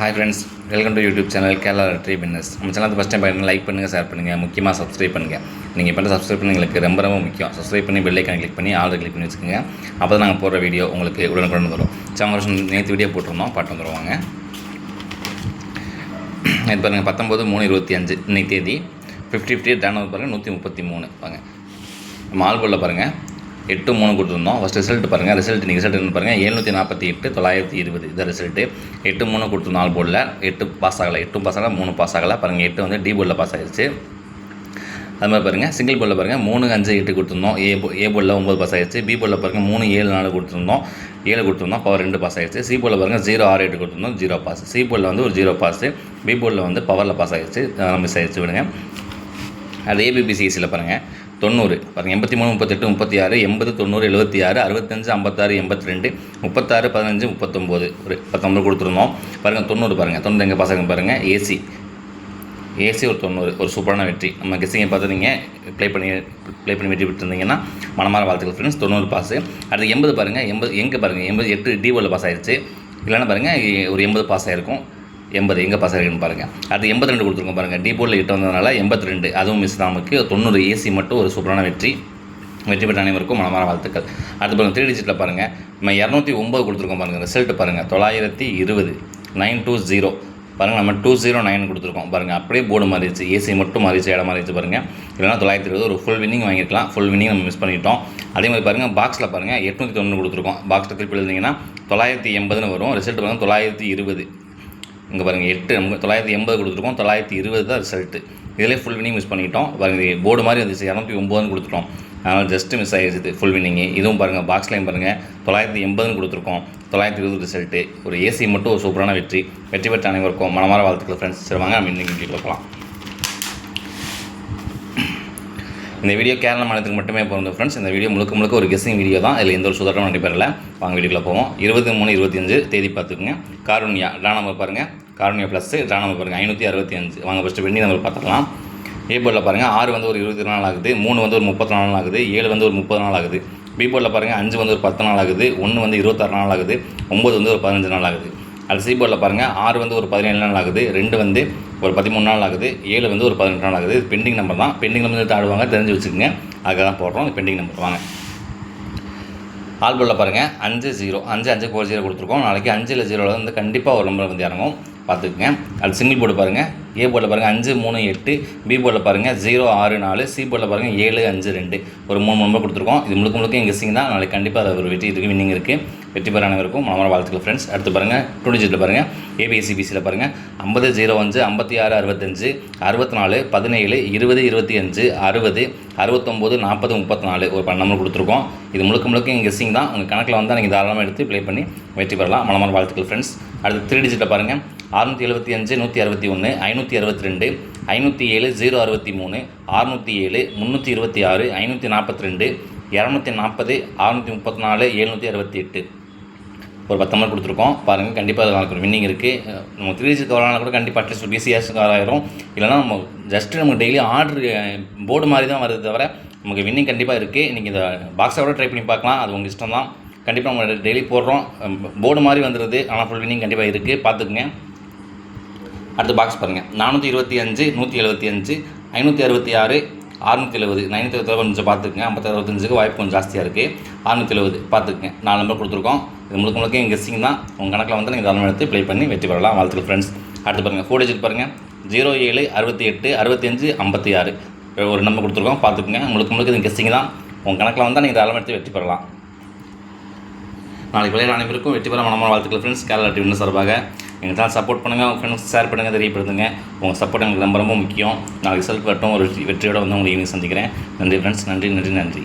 Hi friends, welcome to YouTube channel Kerala lottery winners. நம்ம channel first time பாருங்கள், like பண்ணுங்கள், share பண்ணுங்கள், முக்கியமாக சப்ஸ்கிரைப் பண்ணுங்கள். நீங்கள் பண்ணுற சப்ஸ்கிரைப் பண்ணி எங்களுக்கு ரொம்ப முக்கியம். சப்ஸ்கிரைப் பண்ணி பெல் ஐக்கான் கிளிக் பண்ணி ஆல் கிளிக் பண்ணி வச்சுக்கோங்க. அப்போ தான் நாங்கள் போடுற வீடியோ உங்களுக்கு உடனுக்குடன் வரும். வருஷம் நேற்று வீடியோ போட்டிருந்தோம், பாட்டு வந்துடுவாங்க. இது பாருங்கள் 19/3/25 இன்னைக்கு தேதி 50/50 டேன் பாருங்கள் 133 வாங்க. நம்ம ஆல்போலில் பாருங்கள் 8-3 கொடுத்துருந்தோம். ஃபஸ்ட் ரிசல்ட் பாருங்கள். இன்றைக்கி ரிசல்ட் என்ன பாருங்கள் 748,920 இதான் ரிசல்ட்டு. 8-3 கொடுத்துருந்தோம் ஆல்போலில். 8 பாஸ் ஆகலை, 8 பாஸ் ஆகலை, 3 பாஸ் ஆகலை. பாருங்கள் 8 வந்து டி போர்டில் பாஸ் ஆகிடுச்சு. அது மாதிரி பாருங்கள் சிங்கிள் போர்டில் பாருங்கள் 3-5-8 கொடுத்துருந்தோம். ஏ போர்டில் 9 பாஸ் ஆகிடுச்சு. பி போர்டில் பாருங்கள் 3-7-4 கொடுத்துருந்தோம். 7 கொடுத்துருந்தோம், பவர் 2 பாஸ் ஆகிடுச்சு. சி போர்டில் பாருங்கள் 0-6-8 கொடுத்துருந்தோம், 0 பாஸ். சி போர்டில் வந்து ஒரு 0 பாஸ். பி போர்டில் வந்து பவரில் பாஸ் ஆகிடுச்சு, மிஸ் ஆகிடுச்சு விடுங்க. அது ஏபிபிசிஎஸ்சியில் பாருங்கள் 90 பாருங்கள் 83, 38, 36, 80, 90, 76, 65, 56, 82, 36, 15, 39 ஒரு 19 கொடுத்துருந்தோம். பாருங்கள் 90 பாருங்கள் 90 எங்கே பாஸ் ஆகுங்க பாருங்கள். ஏசி ஒரு 90 ஒரு சூப்பரான வெற்றி. நம்ம கெஸ்ஸிங்கை பார்த்து நீங்கள் ப்ளே பண்ணி வெற்றி பெற்றிருந்தீங்கன்னா மனமார வாழ்த்துக்கள் ஃப்ரெண்ட்ஸ். 90 பாஸ். அடுத்து 80 பாருங்கள். 80 எங்கே பாருங்கள் 88 டிஓவில் பாஸ் ஆகிடுச்சு. இல்லைன்னா பாருங்கள் ஒரு 80 பாஸ் ஆகிருக்கும். 80 எங்கே பாஸ் ஆகிருக்குன்னு பாருங்கள். அது 82 கொடுத்துருக்கோம் பாருங்கள். டி போர்டில் 8 வந்ததுனால 82 அதுவும் மிஸ் தான் நமக்கு. 90 ஏசி மட்டும் ஒரு சூப்பரான வெற்றி பெற்ற அனைவருக்கும் மனமார வாழ்த்துக்கள். அடுத்து பாருங்கள் 3 டிஜிட்டில் பாருங்கள் நம்ம 209 கொடுத்துருக்கோம் பாருங்கள். ரிசல்ட்டு பாருங்கள் 920 920 பாருங்கள். நம்ம 209 கொடுத்துருக்கோம் பாருங்கள். அப்படியே போர்டு மாறிடுச்சு, ஏசி மட்டும் மாறிடுச்சு, இடம் மாறிடுச்சு பாருங்கள். இல்லைனா 920 ஒரு ஃபுல் வின்னிங் வாங்கியிருக்கலாம். ஃபுல் வின்னிங் நம்ம மிஸ் பண்ணிட்டோம். அதே மாதிரி பாருங்கள் பாக்ஸில் பாருங்கள் 891 கொடுத்துருக்கோம். பாக்ஸில் திருப்பி எழுதிங்கன்னா 980 வரும். ரிசல்ட் பாருங்கள் 920 இங்கே பாருங்கள் 8 நமக்கு 980 கொடுத்துருக்கோம். 920 தான் ரிசல்ட்டு. இதிலே ஃபுல் வின்னிங் மிஸ் பண்ணிட்டோம் பாருங்கள். போர்டு மாதிரி வந்துச்சு 209 கொடுத்துட்டோம், அதனால் ஜஸ்ட்டு மிஸ் ஆகிடுச்சு ஃபுல் வின்னிங்கு. இதுவும் பாருங்கள் பாக்ஸ்லையும் பாருங்கள் 980 கொடுத்துருக்கோம். 920 ரிசல்ட்டு. ஒரு ஏசி மட்டும் ஒரு சூப்பரான வெற்றி பெற்ற அனைவருக்கும் மனமார வாழ்த்துக்கள் ஃப்ரெண்ட்ஸ். சரி வாங்க நம்ம இன்றைக்கி வீடியோ பார்க்கலாம். இந்த வீடியோ கேரளா மாநிலத்துக்கு மட்டுமே போகிறது ஃப்ரெண்ட்ஸ். இந்த வீடியோ முழுக்க ஒரு கெஸ்ஸிங் வீடியோ தான். இதில் எந்த ஒரு சுதாரணம் நடைபெறல. வாங்க வீடியோக்குள்ள போவோம். 23/25 தேதி பார்த்துக்குங்க. காருண்யா ட்ரா நம்பர் பாருங்கள். காருண்யா ப்ளஸ் ட்ரா நம்பர் பாருங்கள் 565. வாங்க ஃபஸ்ட்டு வெண்ணி நம்பர் பார்த்துக்கலாம். ஏ போர்டில் பாருங்கள் 6 வந்து ஒரு 24 நாள் ஆகுது. 3 வந்து ஒரு 34 நாள் ஆகுது. 7 வந்து ஒரு 30 நாள் ஆகுது. பி போர்டில் பாருங்கள் 5 வந்து ஒரு 10 நாள் ஆகுது. 1 வந்து 26 நாள் ஆகுது. 9 வந்து ஒரு 15 நாள் ஆகுது. அது சி போர்டில் பாருங்கள் 6 வந்து ஒரு 17 நாள் ஆகுது. 2 வந்து ஒரு 13 நாள் ஆகுது. 7 வந்து ஒரு 18 நாள் ஆகுது. இது பெண்டிங் நம்பர் தான். பெண்டிங் நம்பர் எடுத்து ஆடுவாங்க, தெரிஞ்சு வச்சுக்கோங்க. அதுக்காக தான் போடுறோம் பெண்டிங் நம்பர். வாங்க ஆல்போர்டில் பாருங்கள் 5-0 5-5-0 கொடுத்துருக்கோம். நாளைக்கு 5-0 வந்து கண்டிப்பாக ஒரு நம்பர் வந்து இறங்கும், பார்த்துக்குங்க. அது சிங்கிள் போர்டு பாருங்கள். ஏ போர்டில் பாருங்கள் 5-3-8. பி போர்டில் பாருங்கள் 0-6-4. சி போர்டில் பாருங்கள் 7-5-2 ஒரு 3 நம்பர் கொடுத்துருக்கோம். இது முழுக்க எங்கள் கெஸ்ஸிங் தான். நாளைக்கு கண்டிப்பாக அது ஒரு வெற்றி இருக்குது, வின்னிங் இருக்குது. வெற்றி பெற அனைவருக்கும் மனமார வாழ்த்துக்கள் ஃப்ரெண்ட்ஸ். அடுத்து பாருங்கள் 2 டிஜிட்டில் பாருங்கள். ஏபிஎஸ்சிபிசியில் பாருங்கள் 50-05 56-65 64 17 20 25 60 69 40 34 ஒரு 12 நம்பர் கொடுத்துருக்கோம். இது முழுக்க எங்கள் கெஸ்ஸிங் தான். உங்கள் கணக்கில் வந்தால் நீங்கள் தாராளமாக எடுத்து ப்ளே பண்ணி வெற்றி பெறலாம். மனமார வாழ்த்துக்கள் ஃப்ரெண்ட்ஸ். அடுத்து 3 டிஜிட்டில் பாருங்கள் 675 161 562 507 063 607 326 542 240 634 768 ஒரு 10 நம்பர் கொடுத்துருக்கோம். பாருங்கள் கண்டிப்பாக அது நாளைக்கு ஒரு வின்னிங் இருக்குது. நம்ம 3 டிஜிட் வரலாம் கூட கண்டிப்பாக அட்லீஸ்ட் பிசிஎஸ் ஆயிரும். இல்லைனா நம்ம ஜஸ்ட்டு நமக்கு டெய்லி ஆர்டர் போர்டு மாதிரி தான் வருது தவிர நமக்கு வின்னிங் கண்டிப்பாக இருக்குது. நீங்கள் இந்த பாக்ஸை கூட ட்ரை பண்ணி பார்க்கலாம், அது உங்கள் இஷ்டம் தான். கண்டிப்பாக நம்ம டெய்லி போடுறோம், போர்டு மாதிரி வந்துடுது. ஆனால் ஃபுல் வின்னிங் கண்டிப்பாக இருக்குது, பார்த்துக்குங்க. அடுத்த பாக்ஸ் பாருங்கள் 425 175 566 670 970 கொஞ்சம் பார்த்துக்குங்க. 56-25 வாய்ப்பு கொஞ்சம் ஜாஸ்தியாக இருக்குது. 670 பார்த்துக்குங்க. 4 நம்பர் கொடுத்துருக்கோம். இது முழுக்க எங்கள் கெஸ்ஸிங் தான். உங்கள் கணக்கில் வந்து நீங்கள் தாராளமாக எடுத்து ப்ளே பண்ணி வெற்றி பெறலாம். வாழ்த்துக்கள் ஃப்ரெண்ட்ஸ். அடுத்து பாருங்கள் 4 டிஜிட் பாருங்கள் 07 68 65 56 ஒரு நம்பர் கொடுத்துருக்கோம், பார்த்துக்குங்க. முழுக்க இது கெஸ்ஸிங் தான். உங்கள் கணக்கில் வந்தால் நீங்கள் தாராளமாக எடுத்து வெற்றி பெறலாம். நாளைக்கு விளையாட அனைவருக்கும் வெற்றி பெற மனமான வாழ்த்துக்கள் ஃப்ரெண்ட்ஸ். கேரளா லாட்டரி வின்னர் சார்பாக எங்கள் சேனல் சப்போர்ட் பண்ணுங்கள், உங்கள் ஃப்ரெண்ட்ஸ் ஷேர் பண்ணுங்கள், தெரியப்படுத்துங்க. உங்கள் சப்போர்ட் எங்களுக்கு ரொம்ப முக்கியம். நாளைக்கு ரிசல்ட் வரட்டும், ஒரு வெற்றியோடு வந்து உங்களை ஈவினிங் சந்திக்கிறேன். நன்றி ஃப்ரெண்ட்ஸ். நன்றி.